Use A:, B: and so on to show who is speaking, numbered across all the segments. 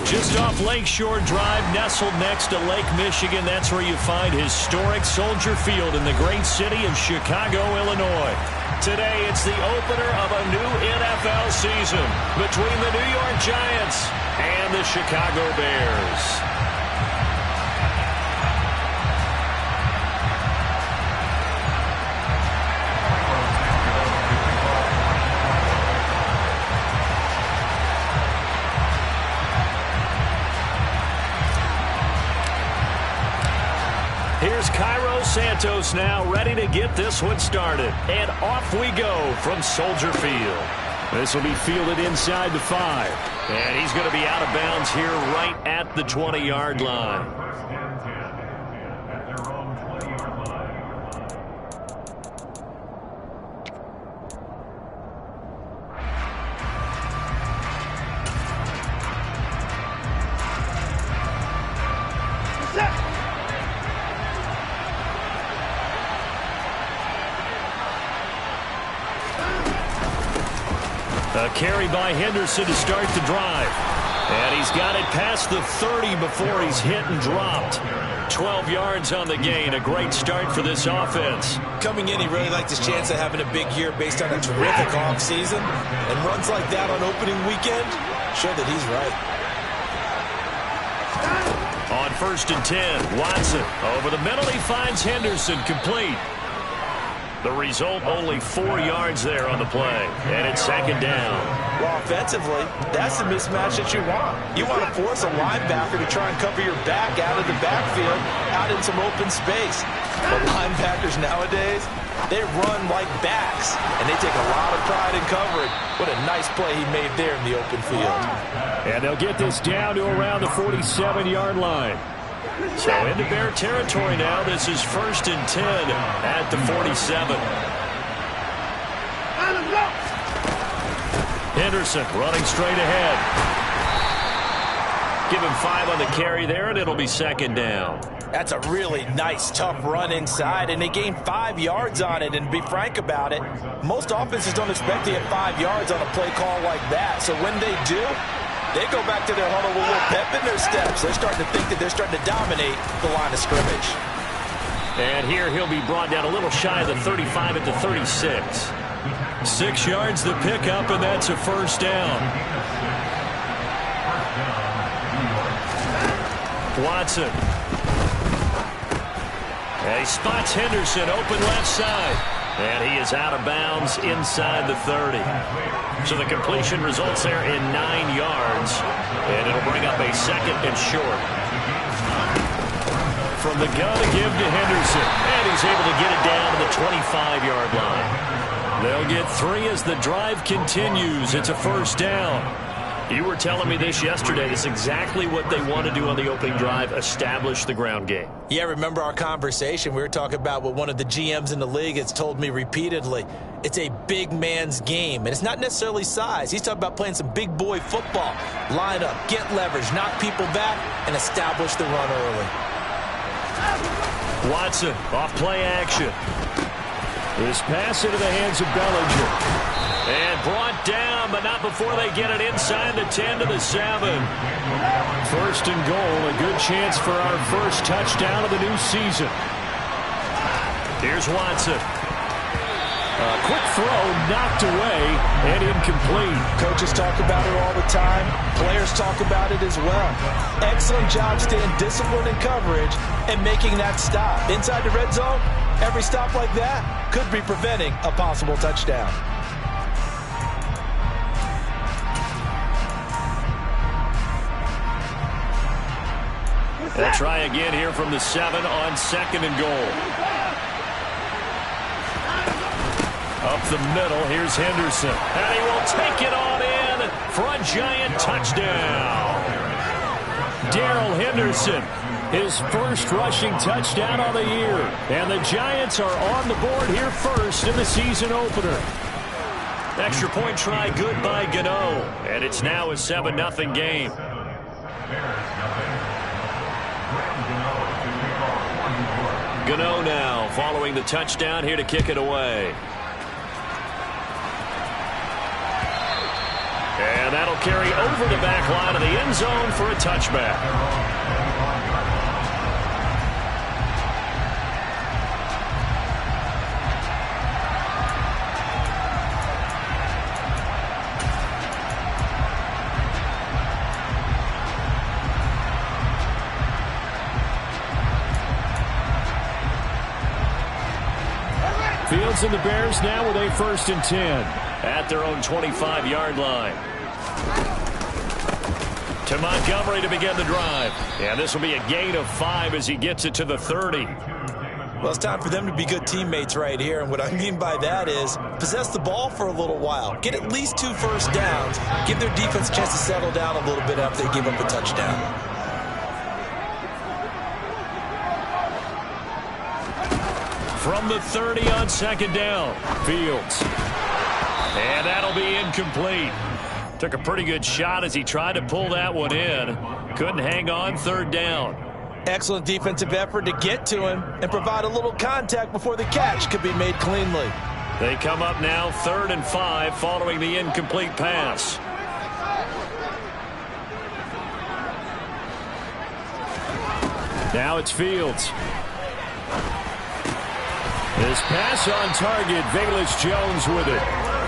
A: Just off Lakeshore Drive, nestled next to Lake Michigan, that's where you find historic Soldier Field in the great city of Chicago, Illinois. Today, it's the opener of a new NFL season between the New York Giants and the Chicago Bears. Here's Cairo Santos now ready to get this one started. And off we go from Soldier Field. This will be fielded inside the 5. And he's going to be out of bounds here right at the 20-yard line. A carry by Henderson to start the drive. And he's got it past the 30 before he's hit and dropped. 12 yards on the gain. A great start for this offense.
B: Coming in, he really liked his chance of having a big year based on a terrific offseason. And runs like that on opening weekend show that he's right.
A: On 1st and 10, Watson over the middle. He finds Henderson complete. The result, only 4 yards there on the play. And it's 2nd down.
B: Well, offensively, that's the mismatch that you want. You want to force a linebacker to try and cover your back out of the backfield, out in some open space. But linebackers nowadays, they run like backs, and they take a lot of pride in covering. What a nice play he made there in the open field.
A: And they'll get this down to around the 47-yard line. So into Bear territory now. This is 1st and 10 at the 47. Henderson running straight ahead. Give him 5 on the carry there, and it'll be 2nd down.
B: That's a really nice, tough run inside, and they gained 5 yards on it. And to be frank about it, most offenses don't expect to get 5 yards on a play call like that. So when they do, they go back to their huddle with a little pep in their steps. They're starting to think that they're starting to dominate the line of scrimmage.
A: And here he'll be brought down a little shy of the 35 at the 36. 6 yards the pickup, and that's a 1st down. Watson. And he spots Henderson open left side. And he is out of bounds inside the 30. So the completion results there in 9 yards. And it'll bring up a 2nd and short. From the gun to give to Henderson. And he's able to get it down to the 25-yard line. They'll get 3 as the drive continues. It's a 1st down. You were telling me this yesterday. This is exactly what they want to do on the opening drive, establish the ground game.
B: Yeah, remember our conversation? We were talking about what one of the GMs in the league has told me repeatedly. It's a big man's game, and it's not necessarily size. He's talking about playing some big boy football. Line up, get leverage, knock people back, and establish the run early.
A: Watson, off play action. This pass into the hands of Bellinger. And brought down, but not before they get it inside the 10 to the 7. 1st and goal, a good chance for our first touchdown of the new season. Here's Watson. A quick throw, knocked away, and incomplete.
B: Coaches talk about it all the time. Players talk about it as well. Excellent job staying disciplined in coverage and making that stop. Inside the red zone, every stop like that could be preventing a possible touchdown.
A: They'll try again here from the 7 on 2nd and goal. Up the middle, here's Henderson. And he will take it on in for a giant touchdown. Darrell Henderson, his first rushing touchdown of the year. And the Giants are on the board here first in the season opener. Extra point try good by Gano. And it's now a 7-0 game. Gano now following the touchdown here to kick it away. And that'll carry over the back line of the end zone for a touchback. Fields and the Bears now with a 1st and 10 at their own 25-yard line. To Montgomery to begin the drive. And this will be a gain of 5 as he gets it to the 30.
B: Well, it's time for them to be good teammates right here. And what I mean by that is possess the ball for a little while. Get at least 2 first downs. Give their defense a chance to settle down a little bit after they give up a touchdown.
A: From the 30 on 2nd down, Fields. And that'll be incomplete. Took a pretty good shot as he tried to pull that one in. Couldn't hang on 3rd down.
B: Excellent defensive effort to get to him and provide a little contact before the catch could be made cleanly.
A: They come up now 3rd and 5 following the incomplete pass. Now it's Fields. His pass on target, Velus Jones with it.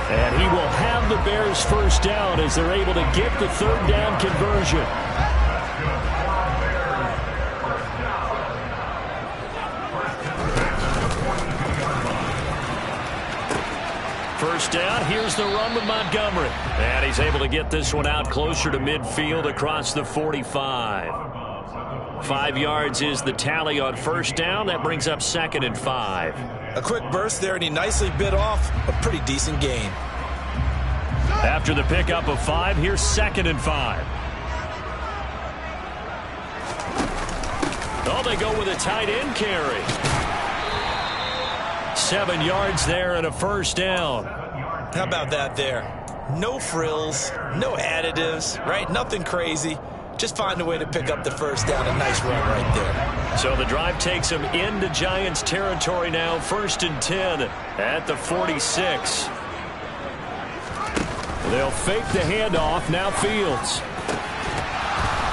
A: And he will have the Bears 1st down as they're able to get the 3rd down conversion. First down, here's the run with Montgomery. And he's able to get this one out closer to midfield across the 45. 5 yards is the tally on 1st down. That brings up 2nd and 5.
B: A quick burst there, and he nicely bit off a pretty decent gain.
A: After the pickup of 5, here's 2nd and 5. Oh, they go with a tight end carry. 7 yards there and a 1st down.
B: How about that there? No frills, no additives, right? Nothing crazy. Just find a way to pick up the 1st down. A nice run right there.
A: So the drive takes him into Giants territory now. 1st and 10 at the 46. They'll fake the handoff. Now Fields.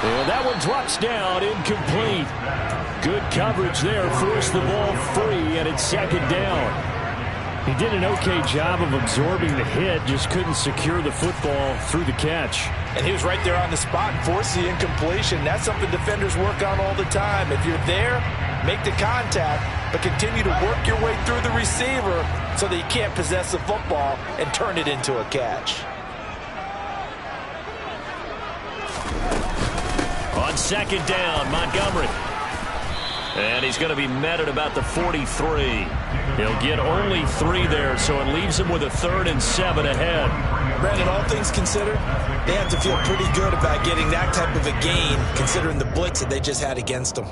A: And that one drops down, incomplete. Good coverage there. Forced the ball free, and it's 2nd down. He did an okay job of absorbing the hit, just couldn't secure the football through the catch.
B: And he was right there on the spot and forced the incompletion. That's something defenders work on all the time. If you're there, make the contact, but continue to work your way through the receiver so that you can't possess the football and turn it into a catch.
A: On 2nd down, Montgomery. And he's going to be met at about the 43. He'll get only 3 there, so it leaves him with a 3rd and 7 ahead.
B: Brandon, all things considered, they have to feel pretty good about getting that type of a gain, considering the blitz that they just had against them.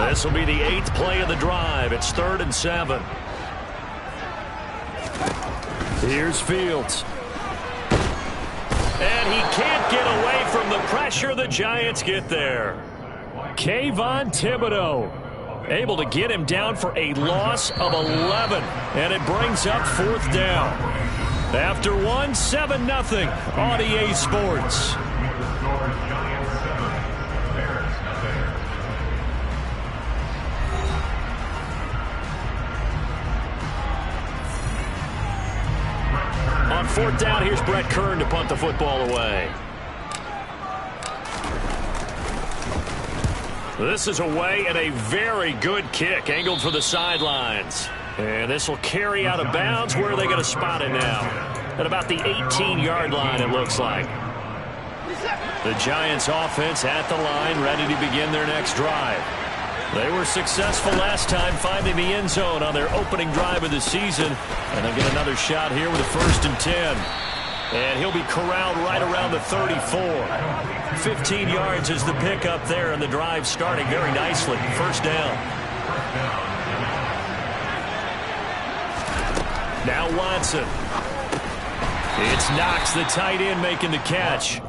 A: This will be the 8th play of the drive. It's 3rd and 7. Here's Fields. And he can't get away from the pressure. The Giants get there. Kayvon Thibodeau able to get him down for a loss of 11. And it brings up 4th down. After 7-0 on EA Sports. On 4th down, here's Brett Kern to punt the football away. This is away and a very good kick, angled for the sidelines. And this will carry out of bounds. Where are they going to spot it now? At about the 18-yard line, it looks like. The Giants offense at the line, ready to begin their next drive. They were successful last time finding the end zone on their opening drive of the season. And they'll get another shot here with a 1st and 10. And he'll be corralled right around the 34. 15 yards is the pickup there, and the drive starting very nicely. 1st down. Now Watson. It's Knox, the tight end, making the catch.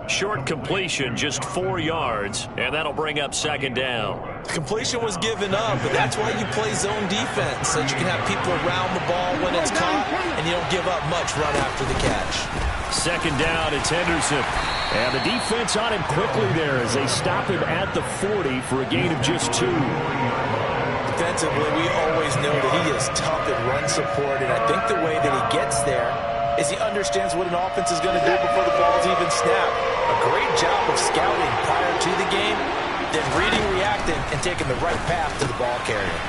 A: Short completion, just 4 yards, and that'll bring up second down.
B: Completion was given up, but that's why you play zone defense, so that you can have people around the ball when it's caught, and you don't give up much run after the catch.
A: Second down, it's Henderson. And the defense on him quickly there as they stop him at the 40 for a gain of just 2.
B: Defensively, we always know that he is tough at run support, and I think the way that he gets there is he understands what an offense is going to do before the ball's even snapped. A great job of scouting prior to the game, then reading, reacting, and taking the right path to the ball carrier.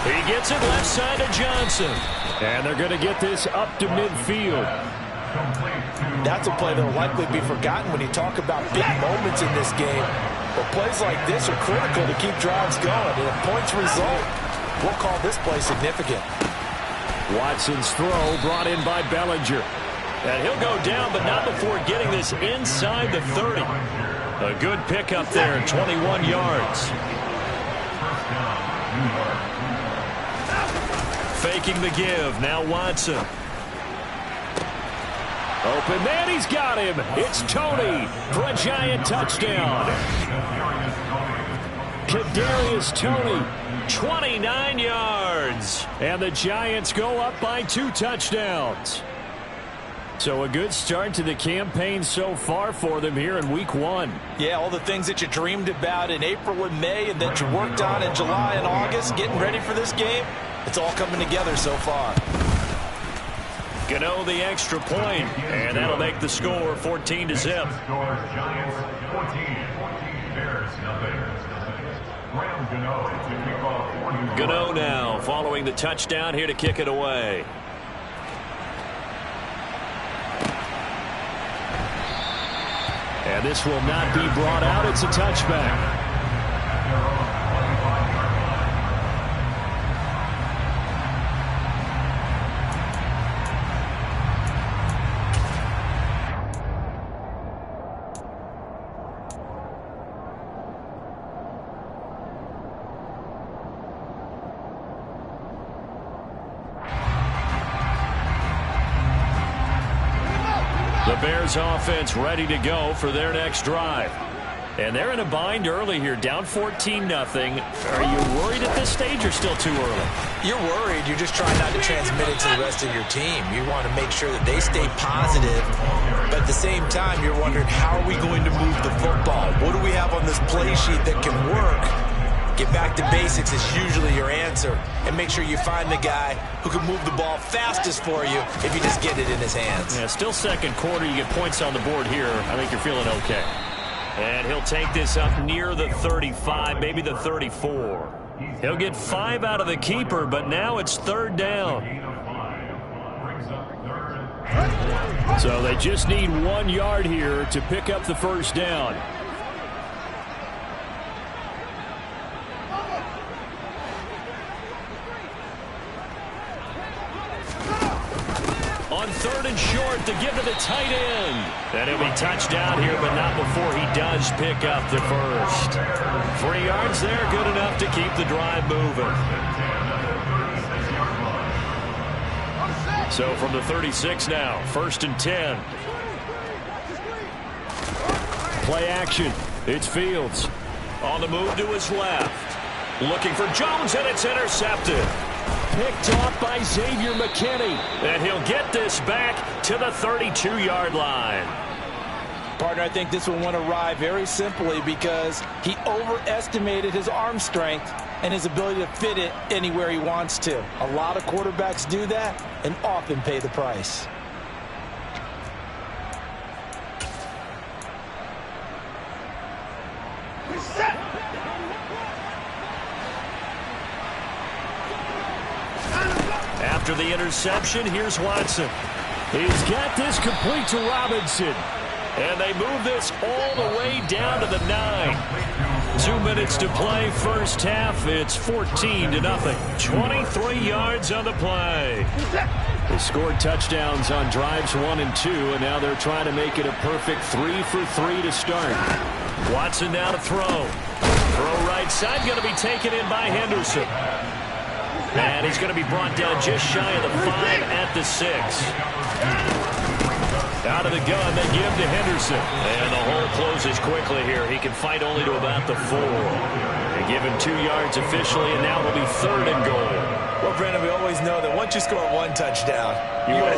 A: He gets it left side to Johnson. And they're going to get this up to midfield.
B: That's a play that will likely be forgotten when you talk about big moments in this game. But plays like this are critical to keep drives going. And if points result, we'll call this play significant.
A: Watson's throw brought in by Bellinger. And he'll go down, but not before getting this inside the 30. A good pickup there, 21 yards. Faking the give, now Watson. Open man, he's got him. It's Tony for a Giant touchdown. Kadarius Toney, 29 yards. And the Giants go up by 2 touchdowns. So a good start to the campaign so far for them here in week 1.
B: Yeah, all the things that you dreamed about in April and May and that you worked on in July and August, getting ready for this game, it's all coming together so far.
A: Gano the extra point, and that'll make the score 14-0. Gano now following the touchdown here to kick it away. And this will not be brought out. It's a touchback. The Bears offense ready to go for their next drive. And they're in a bind early here, down 14-0. Are you worried at this stage or still too early?
B: You're worried. You're just trying not to transmit it to the rest of your team. You want to make sure that they stay positive. But at the same time, you're wondering, how are we going to move the football? What do we have on this play sheet that can work? Get back to basics is usually your answer. And make sure you find the guy who can move the ball fastest for you if you just get it in his hands.
A: Yeah, still second quarter. You get points on the board here. I think you're feeling okay. And he'll take this up near the 35, maybe the 34. He'll get 5 out of the keeper, but now it's third down. So they just need 1 yard here to pick up the first down. On third and short, to give to the tight end. And he'll be touchdown here, but not before he does pick up the first. 3 yards there, good enough to keep the drive moving. So from the 36 now, 1st and 10. Play action. It's Fields. On the move to his left. Looking for Jones, and it's intercepted. Picked off by Xavier McKinney. And he'll get this back to the 32-yard line.
B: Partner, I think this one went awry very simply because he overestimated his arm strength and his ability to fit it anywhere he wants to. A lot of quarterbacks do that and often pay the price.
A: After the interception, here's Watson. He's got this complete to Robinson. And they move this all the way down to the 9. 2 minutes to play, first half. It's 14-0. 23 yards on the play. They scored touchdowns on drives 1 and 2, and now they're trying to make it a perfect 3 for 3 to start. Watson now to throw. Throw right side, going to be taken in by Henderson. And he's going to be brought down just shy of the 5 at the 6. Out of the gun, they give to Henderson. And the hole closes quickly here. He can fight only to about the 4. They give him 2 yards officially, and now it'll be 3rd and goal.
B: Well, Brandon, we always know that once you score 1 touchdown, you are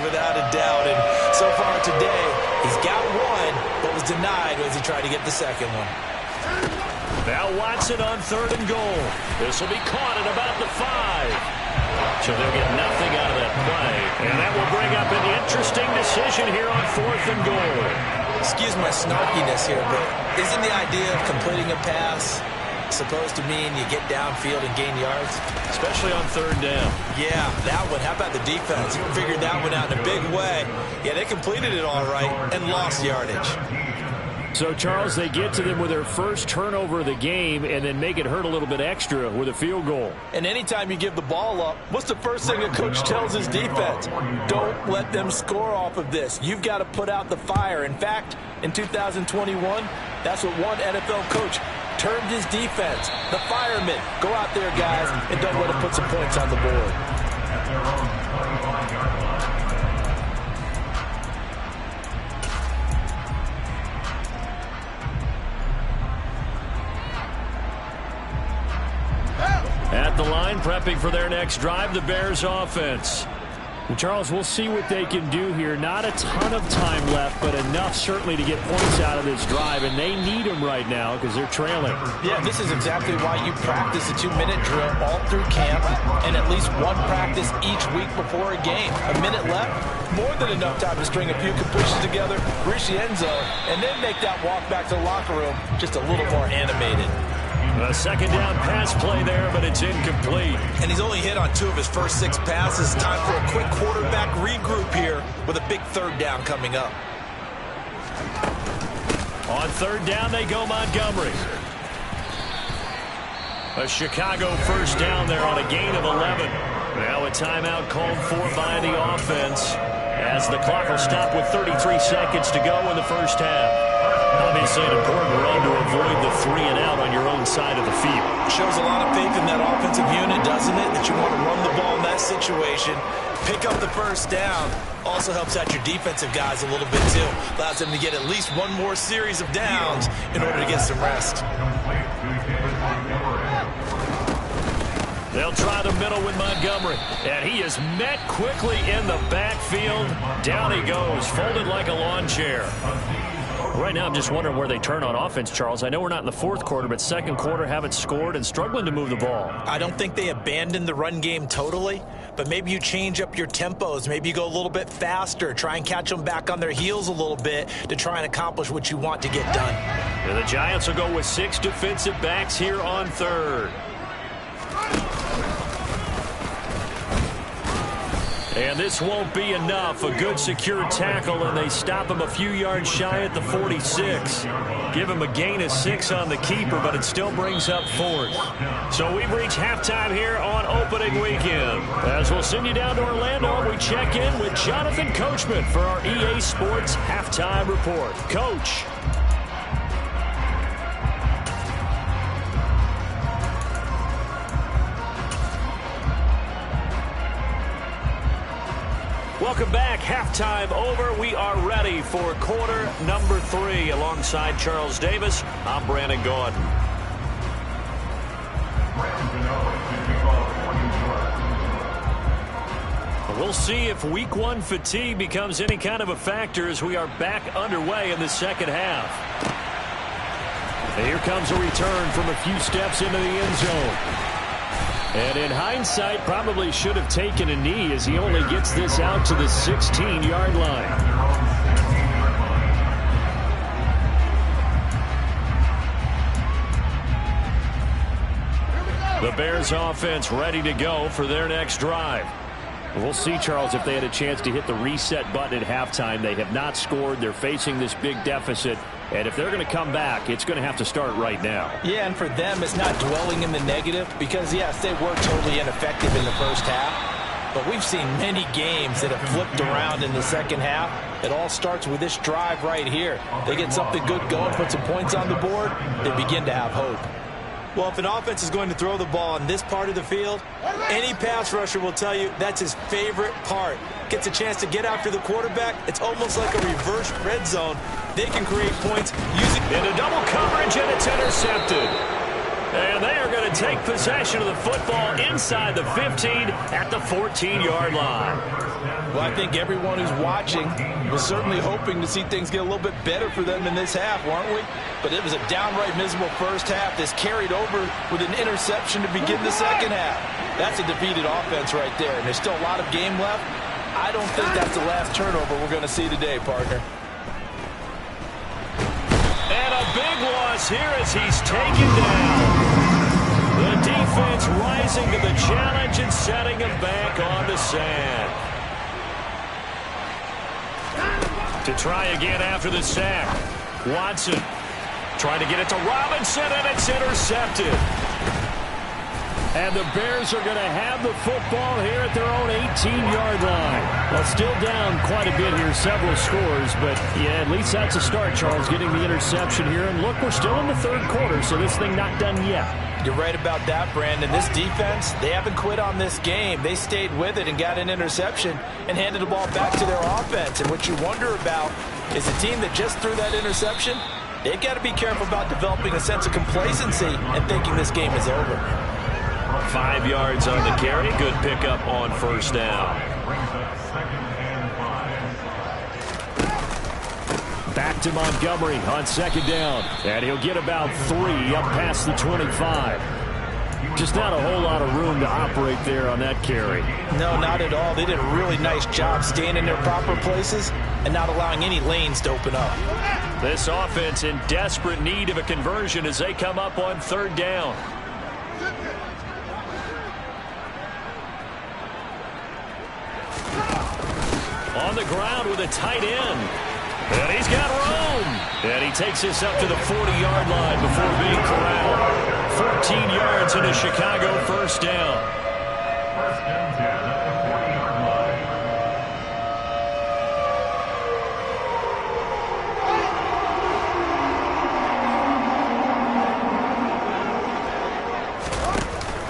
B: without a doubt. And so far today, he's got 1, but was denied as he tried to get the second one.
A: Now Watson on 3rd and goal. This will be caught at about the 5. So they'll get nothing out of that play. And that will bring up an interesting decision here on 4th and goal.
B: Excuse my snarkiness here, but isn't the idea of completing a pass supposed to mean you get downfield and gain yards?
A: Especially on 3rd down.
B: Yeah, that one. How about the defense? Figured that one out in a big way. Yeah, they completed it all right and lost yardage.
A: So, Charles, they get to them with their first turnover of the game and then make it hurt a little bit extra with a field goal.
B: And anytime you give the ball up, what's the first thing a coach tells his defense? Don't let them score off of this. You've got to put out the fire. In fact, in 2021, that's what one NFL coach termed his defense. The firemen. Go out there, guys, and don't let them put some points on the board.
A: At the line, prepping for their next drive, the Bears offense. And Charles, we'll see what they can do here. Not a ton of time left, but enough certainly to get points out of this drive, and they need them right now because they're trailing.
B: Yeah, this is exactly why you practice a 2-minute drill all through camp and at least 1 practice each week before a game. A minute left, more than enough time to string a few completions together, reach the end zone, and then make that walk back to the locker room just a little more animated.
A: A 2nd down pass play there, but it's incomplete.
B: And he's only hit on 2 of his first 6 passes. Time for a quick quarterback regroup here with a big 3rd down coming up.
A: On 3rd down, they go Montgomery. A Chicago first down there on a gain of 11. Now a timeout called for by the offense as the clock will stop with 33 seconds to go in the first half. Obviously an important run to avoid the 3 and out on your own side of the field.
B: Shows a lot of faith in that offensive unit, doesn't it? That you want to run the ball in that situation. Pick up the first down. Also helps out your defensive guys a little bit too. Allows them to get at least 1 more series of downs in order to get some rest.
A: They'll try the middle with Montgomery. And he is met quickly in the backfield. Down he goes, folded like a lawn chair. Right now, I'm just wondering where they turn on offense, Charles. I know we're not in the 4th quarter, but 2nd quarter haven't scored and struggling to move the ball.
B: I don't think they abandoned the run game totally, but maybe you change up your tempos. Maybe you go a little bit faster. Try and catch them back on their heels a little bit to try and accomplish what you want to get done.
A: And the Giants will go with 6 defensive backs here on 3rd. And this won't be enough. A good secure tackle, and they stop him a few yards shy at the 46. Give him a gain of 6 on the keeper, but it still brings up 4th. So we've reached halftime here on opening weekend. As we'll send you down to Orlando, we check in with Jonathan Coachman for our EA Sports Halftime Report. Coach. Welcome back. Halftime over. We are ready for quarter number 3. Alongside Charles Davis, I'm Brandon Gaudin. We'll see if week 1 fatigue becomes any kind of a factor as we are back underway in the second half. And here comes a return from a few steps into the end zone. And in hindsight, probably should have taken a knee as he only gets this out to the 16-yard line. The Bears offense ready to go for their next drive. We'll see, Charles, if they had a chance to hit the reset button at halftime. They have not scored. They're facing this big deficit. And if they're going to come back, it's going to have to start right now.
B: Yeah, and for them, it's not dwelling in the negative because, yes, they were totally ineffective in the first half. But we've seen many games that have flipped around in the second half. It all starts with this drive right here. They get something good going, put some points on the board, they begin to have hope. Well, if an offense is going to throw the ball on this part of the field, any pass rusher will tell you that's his favorite part. gets a chance to get after the quarterback, it's almost like a reverse red zone. They can create points using...
A: Into double coverage, and it's intercepted. And they are going to take possession of the football inside the 15 at the 14-yard line.
B: Well, I think everyone who's watching was certainly hoping to see things get a little bit better for them in this half, weren't we? But it was a downright miserable first half. This carried over with an interception to begin the second half. That's a defeated offense right there, and there's still a lot of game left. I don't think that's the last turnover we're going to see today, partner.
A: And a big loss here as he's taken down. The defense rising to the challenge and setting him back on the sand. To try again after the sack. Watson trying to get it to Robinson, and it's intercepted. And the Bears are going to have the football here at their own 18-yard line. Well, still down quite a bit here, several scores, but yeah, at least that's a start, Charles, getting the interception here. And look, we're still in the third quarter, so this thing not done yet.
B: You're right about that, Brandon. This defense, they haven't quit on this game. They stayed with it and got an interception and handed the ball back to their offense. And what you wonder about is a team that just threw that interception, they've got to be careful about developing a sense of complacency and thinking this game is over.
A: 5 yards on the carry. Good pickup on first down. Back to Montgomery on second down. And he'll get about 3 up past the 25. Just not a whole lot of room to operate there on that carry.
B: No, not at all. They did a really nice job staying in their proper places and not allowing any lanes to open up.
A: This offense in desperate need of a conversion as they come up on third down. On the ground with a tight end. And he's got room. And he takes this up to the 40-yard line before being corralled. 14 yards into Chicago, first down.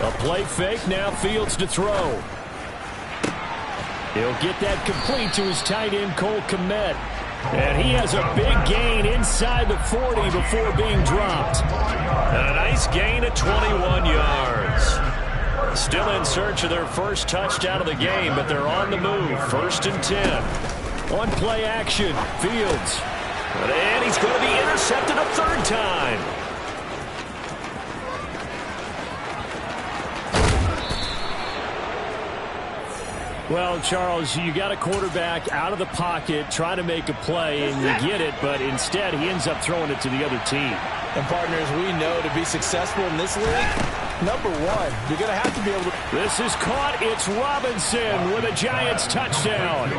A: A play fake, now Fields to throw. He'll get that complete to his tight end, Cole Kmet. And he has a big gain inside the 40 before being dropped. And a nice gain of 21 yards. Still in search of their first touchdown of the game, but they're on the move. First and 10. On play action, Fields. And he's going to be intercepted a third time. Well, Charles, you got a quarterback out of the pocket trying to make a play, and you get it, but instead he ends up throwing it to the other team.
B: And, partners, we know to be successful in this league, number one, you're going to have to be able to...
A: This is caught. It's Robinson with a Giants touchdown.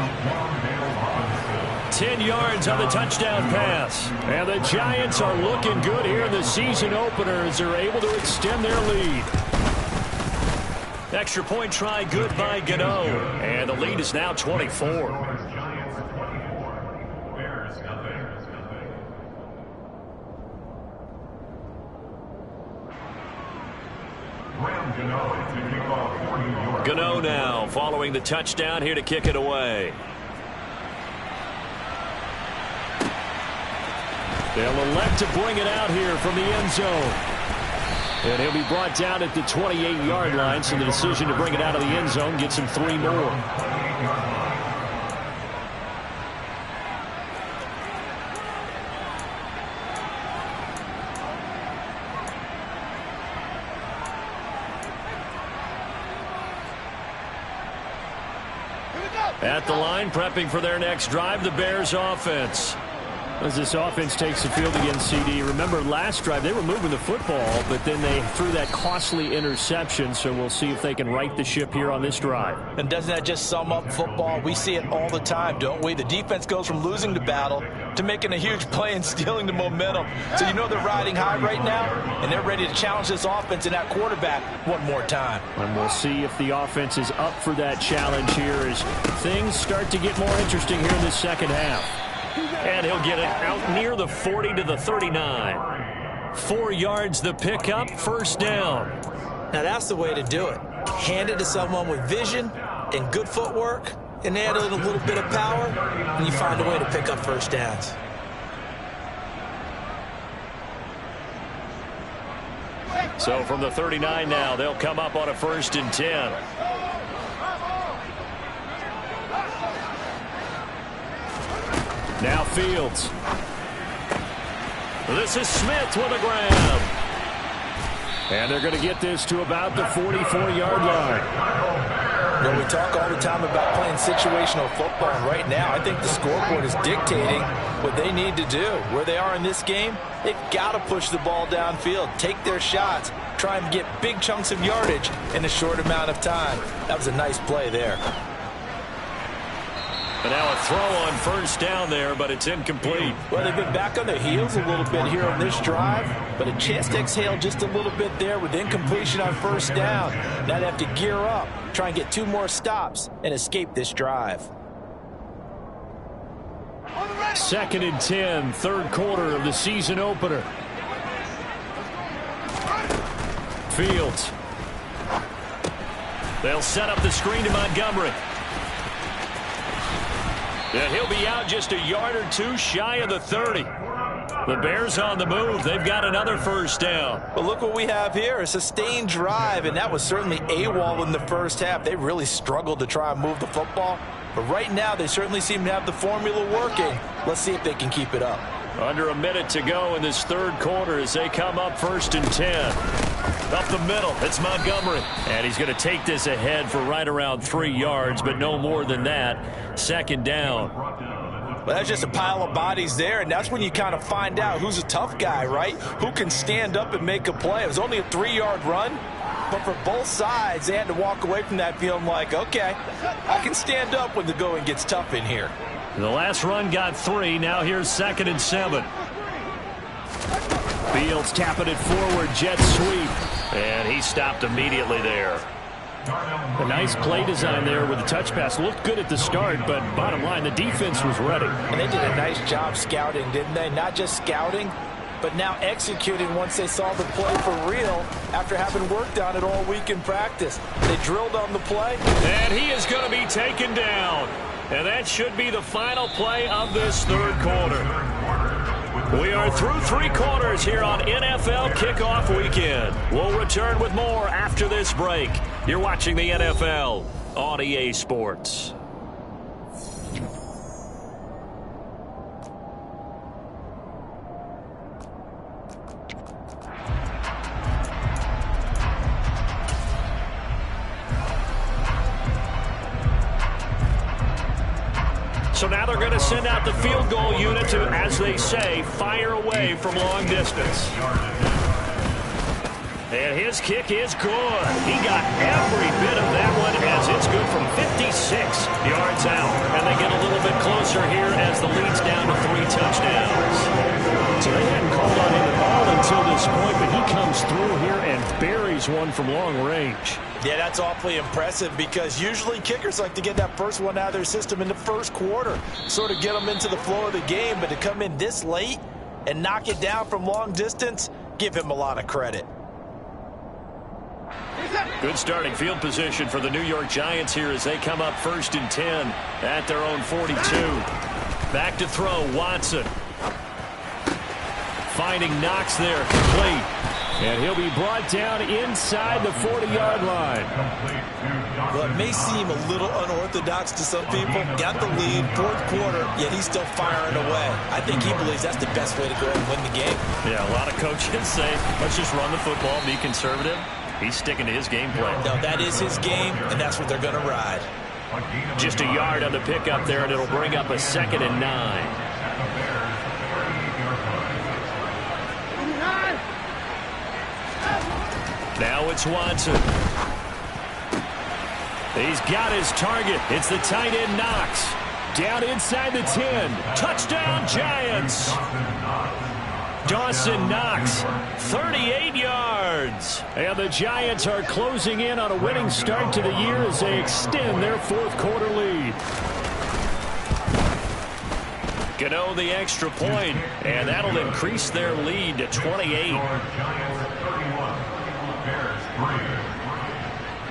A: 10 yards on the touchdown pass. And the Giants are looking good here in the season opener as they're able to extend their lead. Extra point try good by Gano. And the lead is now 24. Gano now following the touchdown here to kick it away. They'll elect to bring it out here from the end zone. And he'll be brought down at the 28-yard line, so the decision to bring it out of the end zone gets him 3 more. At the line, prepping for their next drive, the Bears offense. As this offense takes the field against CD. Remember, last drive, they were moving the football, but then they threw that costly interception, so we'll see if they can right the ship here on this drive.
B: And doesn't that just sum up football? We see it all the time, don't we? The defense goes from losing the battle to making a huge play and stealing the momentum. So you know they're riding high right now, and they're ready to challenge this offense and that quarterback one more time.
A: And we'll see if the offense is up for that challenge here as things start to get more interesting here in the second half. And he'll get it out near the 40 to the 39. 4 yards the pickup, first down.
B: Now that's the way to do it. Hand it to someone with vision and good footwork, and add in a little bit of power, and you find a way to pick up first downs.
A: So from the 39 now, they'll come up on a 1st and 10. Now Fields. This is Smith with a grab. And they're going to get this to about the 44-yard line.
B: You know, we talk all the time about playing situational football, and right now I think the scoreboard is dictating what they need to do. Where they are in this game, they've got to push the ball downfield, take their shots, try and get big chunks of yardage in a short amount of time. That was a nice play there.
A: And now a throw on 1st down there, but it's incomplete.
B: Well, they've been back on their heels a little bit here on this drive, but a chance to exhale just a little bit there with incompletion on 1st down. Now they have to gear up, try and get 2 more stops, and escape this drive.
A: 2nd and 10, 3rd quarter of the season opener. Fields. They'll set up the screen to Montgomery. And he'll be out just a yard or 2 shy of the 30. The Bears on the move. They've got another 1st down.
B: But look what we have here, a sustained drive, and that was certainly AWOL in the 1st half. They really struggled to try and move the football. But right now, they certainly seem to have the formula working. Let's see if they can keep it up.
A: Under a minute to go in this 3rd quarter as they come up 1st and 10. Up the middle, it's Montgomery. And he's going to take this ahead for right around 3 yards, but no more than that. 2nd down.
B: Well, that's just a pile of bodies there, and that's when you kind of find out who's a tough guy, right? Who can stand up and make a play. It was only a 3-yard run, but for both sides, they had to walk away from that feeling like, okay, I can stand up when the going gets tough in here.
A: The last run got 3. Now here's 2nd and 7. Fields tapping it forward, jet sweep. And he stopped immediately there. A nice play design there with the touch pass. Looked good at the start, but bottom line, the defense was ready.
B: And they did a nice job scouting, didn't they? Not just scouting, but now executing once they saw the play for real after having worked on it all week in practice. They drilled on the play.
A: And he is going to be taken down. And that should be the final play of this 3rd quarter. We are through 3 quarters here on NFL Kickoff Weekend. We'll return with more after this break. You're watching the NFL on EA Sports. So now they're going to send out the field goal unit to, as they say, fire away from long distance. And his kick is good. He got every bit of that one as it's good from 56 yards out. And they get a little bit closer here as the lead's down to 3 touchdowns. So they hadn't called on him at all until this point, but he comes through here and buries one from long range.
B: Yeah, that's awfully impressive because usually kickers like to get that first one out of their system in the 1st quarter, sort of get them into the flow of the game, but to come in this late and knock it down from long distance, give him a lot of credit.
A: Good starting field position for the New York Giants here as they come up 1st and 10 at their own 42. Back to throw, Watson. Finding Knox there, complete. And he'll be brought down inside the 40-yard line.
B: Well, it may seem a little unorthodox to some people. Got the lead, 4th quarter, yet he's still firing away. I think he believes that's the best way to go and win the game.
A: Yeah, a lot of coaches say, let's just run the football, be conservative. He's sticking to his game plan.
B: No, that is his game, and that's what they're going to ride.
A: Just a yard on the pickup there, and it'll bring up a 2nd and 9. Now it's Watson. He's got his target. It's the tight end Knox. Down inside the 10. Touchdown, Giants. Dawson Knox, 38 yards. And the Giants are closing in on a winning start to the year as they extend their 4th quarter lead. Gano the extra point, and that'll increase their lead to 28.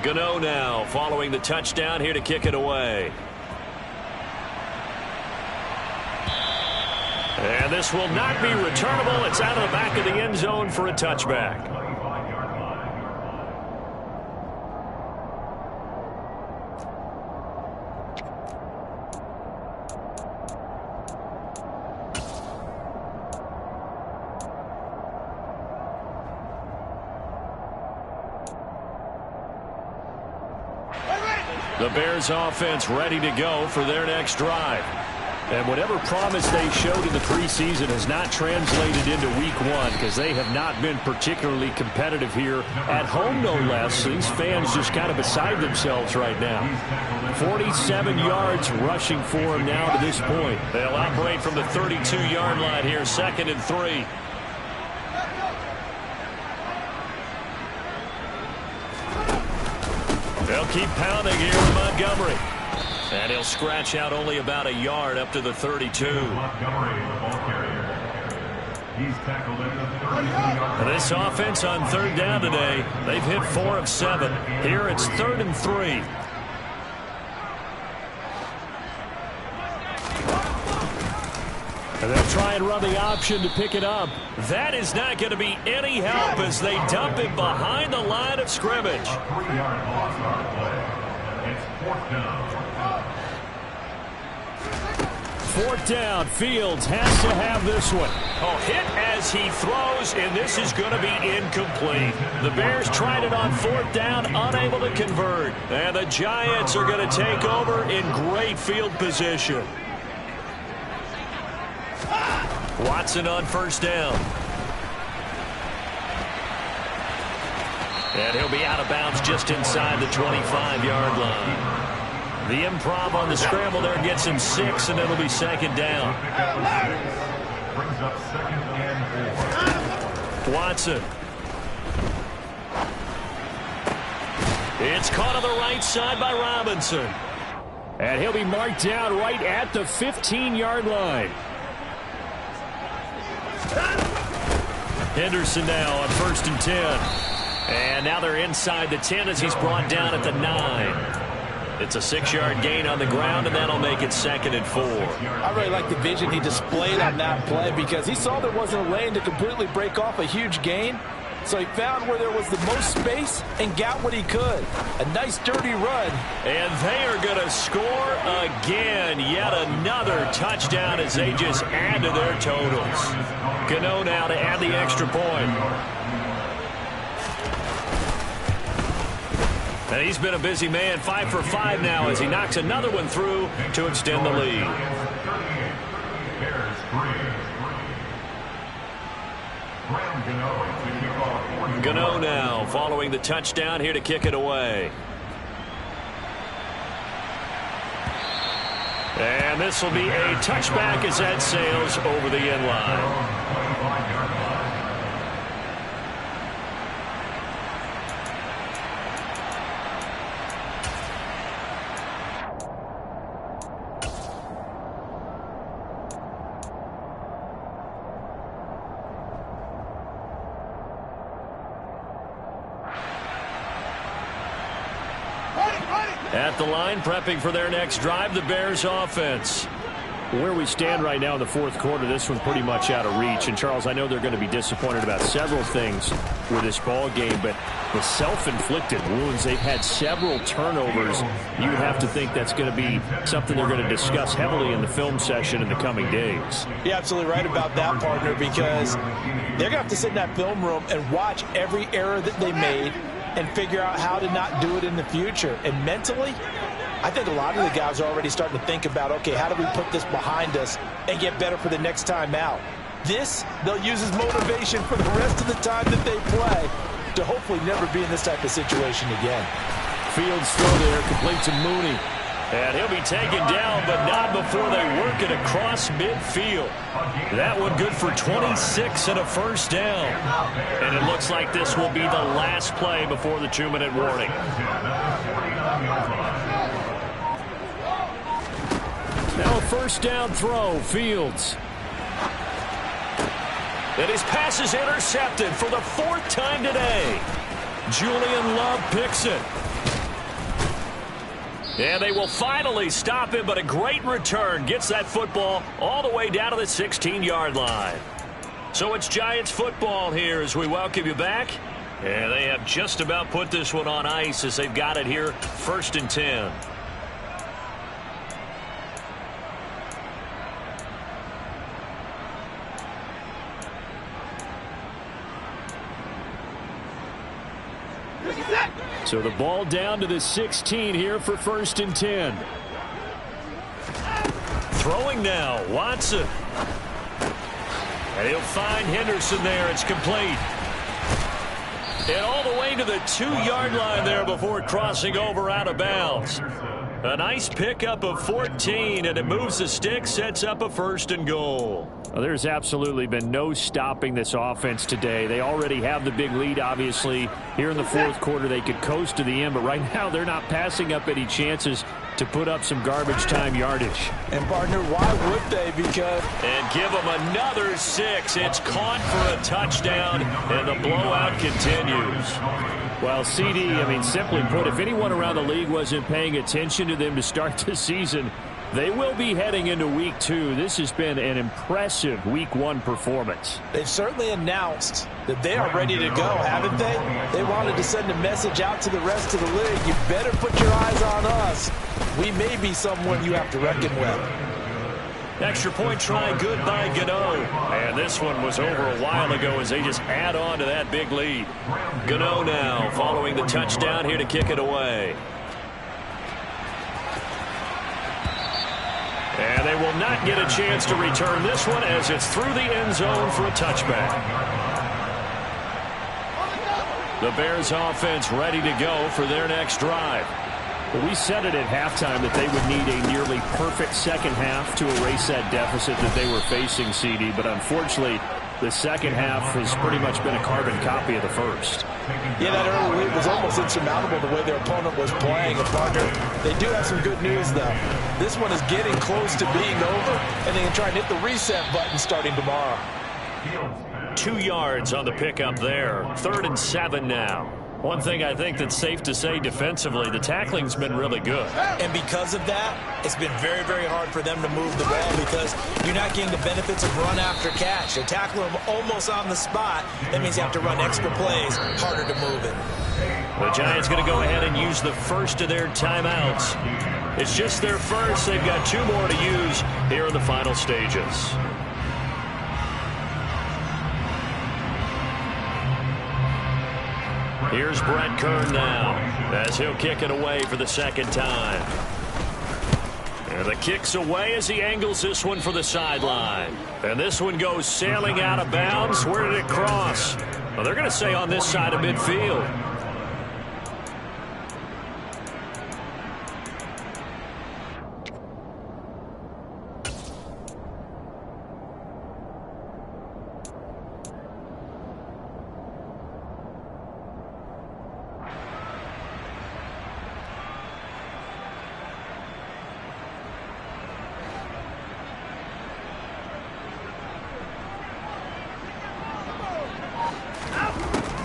A: Gano now following the touchdown here to kick it away. And this will not be returnable. It's out of the back of the end zone for a touchback. The Bears offense ready to go for their next drive. And whatever promise they showed in the preseason has not translated into week one because they have not been particularly competitive here at home, no less. These fans just kind of beside themselves right now. 47 yards rushing for them now to this point. They'll operate from the 32-yard line here, 2nd and 3. They'll keep pounding here with Montgomery. And he'll scratch out only about a yard up to the 32. This offense on 3rd down today, they've hit 4 of 7. Here it's 3rd and 3. And they'll try and run the option to pick it up. That is not going to be any help as they dump it behind the line of scrimmage.
C: It's 4th down.
A: 4th down. Fields has to have this one. Oh, hit as he throws, and this is going to be incomplete. The Bears tried it on 4th down, unable to convert. And the Giants are going to take over in great field position. Watson on 1st down. And he'll be out of bounds just inside the 25-yard line. The improv on the scramble there gets him 6, and it'll be 2nd down.
C: Brings up 2nd and 4.
A: Watson. It's caught on the right side by Robinson. And he'll be marked down right at the 15-yard line. Henderson now on 1st and 10. And now they're inside the 10 as he's brought down at the 9. It's a 6-yard gain on the ground, and that'll make it 2nd and 4.
B: I really like the vision he displayed on that play because he saw there wasn't a lane to completely break off a huge gain. So he found where there was the most space and got what he could. A nice dirty run.
A: And they are going to score again. Yet another touchdown as they just add to their totals. Gano now to add the extra point. And he's been a busy man, 5 for 5 now as he knocks another one through to extend the lead. Gano now following the touchdown here to kick it away. And this will be a touchback as that sails over the end line. At the line, prepping for their next drive, the Bears offense. Where we stand right now in the 4th quarter, this one pretty much out of reach. And, Charles, I know they're going to be disappointed about several things with this ball game, but the self-inflicted wounds, they've had several turnovers. You have to think that's going to be something they're going to discuss heavily in the film session in the coming days.
B: You're absolutely right about that, partner, because they're going to have to sit in that film room and watch every error that they made and figure out how to not do it in the future. And mentally, I think a lot of the guys are already starting to think about, okay, how do we put this behind us and get better for the next time out? This, they'll use as motivation for the rest of the time that they play to hopefully never be in this type of situation again.
A: Fields throw there, complete to Mooney. And he'll be taken down, but not before they work it across midfield. That one good for 26 and a 1st down. And it looks like this will be the last play before the 2-minute warning. Now a 1st down throw, Fields. And his pass is intercepted for the 4th time today. Julian Love picks it. And they will finally stop him, but a great return. Gets that football all the way down to the 16-yard line. So it's Giants football here as we welcome you back. And they have just about put this one on ice as they've got it here, 1st and 10. So the ball down to the 16 here for 1st and 10. Throwing now, Watson. And he'll find Henderson there. It's complete. And all the way to the 2-yard line there before crossing over out of bounds. A nice pickup of 14, and it moves the stick, sets up a 1st and goal. Well, there's absolutely been no stopping this offense today. They already have the big lead, obviously. Here in the 4th quarter, they could coast to the end, but right now they're not passing up any chances to put up some garbage time yardage.
B: And, partner, why would they? Because...
A: And give them another 6. It's caught for a touchdown, and the blowout continues. Well, CD, I mean, simply put, if anyone around the league wasn't paying attention to them to start the season, they will be heading into Week 2. This has been an impressive Week 1 performance.
B: They've certainly announced that they are ready to go, haven't they? They wanted to send a message out to the rest of the league. You better put your eyes on us. We may be someone you have to reckon with.
A: Extra point try good by Gano. And this one was over a while ago as they just add on to that big lead. Gano now following the touchdown here to kick it away. And they will not get a chance to return this one as it's through the end zone for a touchback. The Bears offense ready to go for their next drive. Well, we said it at halftime that they would need a nearly perfect second half to erase that deficit that they were facing, CD. But unfortunately, the second half has pretty much been a carbon copy of the first.
B: Yeah, that early lead was almost insurmountable the way their opponent was playing. And, partner, they do have some good news, though. This one is getting close to being over, and they can try and hit the reset button starting tomorrow.
A: 2 yards on the pickup there. 3rd and 7 now. One thing I think that's safe to say defensively, the tackling's been really good.
B: And because of that, it's been very, very hard for them to move the ball because you're not getting the benefits of run after catch. They're tackling them almost on the spot. That means you have to run extra plays, harder to move it.
A: The Giants going to go ahead and use the first of their timeouts. It's just their first. They've got 2 more to use here in the final stages. Here's Brett Kern now as he'll kick it away for the 2nd time. And the kick's away as he angles this one for the sideline. And this one goes sailing out of bounds. Where did it cross? Well, they're going to say on this side of midfield.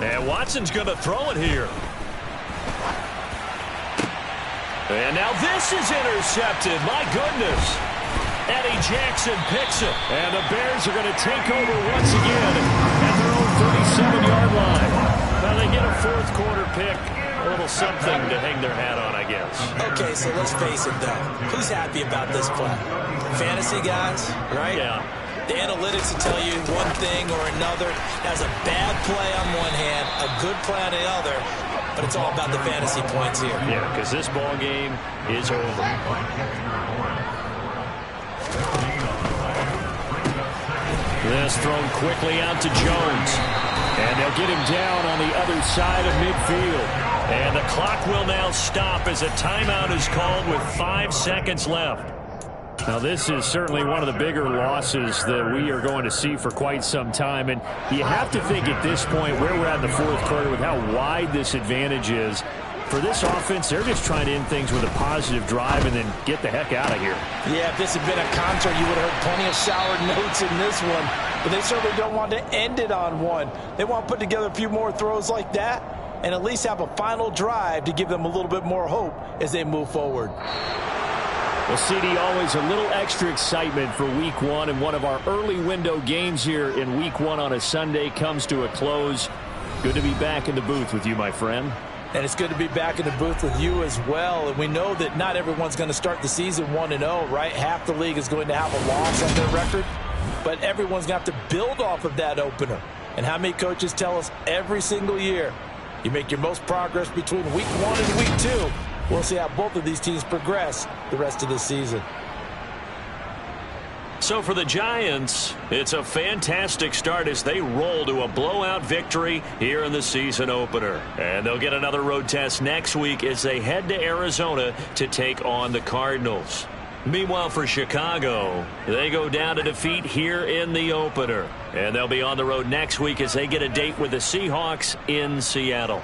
A: And Watson's going to throw it here. And now this is intercepted. My goodness. Eddie Jackson picks it. And the Bears are going to take over once again at their own 37-yard line. Now they get a 4th quarter pick. A little something to hang their hat on, I guess.
B: Okay, so let's face it, though. Who's happy about this play? Fantasy guys, right?
A: Yeah.
B: The analytics will tell you one thing or another. That's a bad play on one hand, a good play on the other, but it's all about the fantasy points here.
A: Yeah, because this ball game is over. This thrown quickly out to Jones. And they'll get him down on the other side of midfield. And the clock will now stop as a timeout is called with 5 seconds left. Now, this is certainly one of the bigger losses that we are going to see for quite some time. And you have to think at this point where we're at in the 4th quarter with how wide this advantage is. For this offense, they're just trying to end things with a positive drive and then get the heck out of here.
B: Yeah, if this had been a concert, you would have heard plenty of sour notes in this one. But they certainly don't want to end it on one. They want to put together a few more throws like that and at least have a final drive to give them a little bit more hope as they move forward.
A: Well, CD, always a little extra excitement for Week 1, and one of our early window games here in Week 1 on a Sunday comes to a close. Good to be back in the booth with you, my friend.
B: And it's good to be back in the booth with you as well. And we know that not everyone's going to start the season 1-0, right? Half the league is going to have a loss on their record. But everyone's going to have to build off of that opener. And how many coaches tell us every single year, you make your most progress between Week 1 and Week 2. We'll see how both of these teams progress the rest of this season.
A: So for the Giants, it's a fantastic start as they roll to a blowout victory here in the season opener. And they'll get another road test next week as they head to Arizona to take on the Cardinals. Meanwhile, for Chicago, they go down to defeat here in the opener. And they'll be on the road next week as they get a date with the Seahawks in Seattle.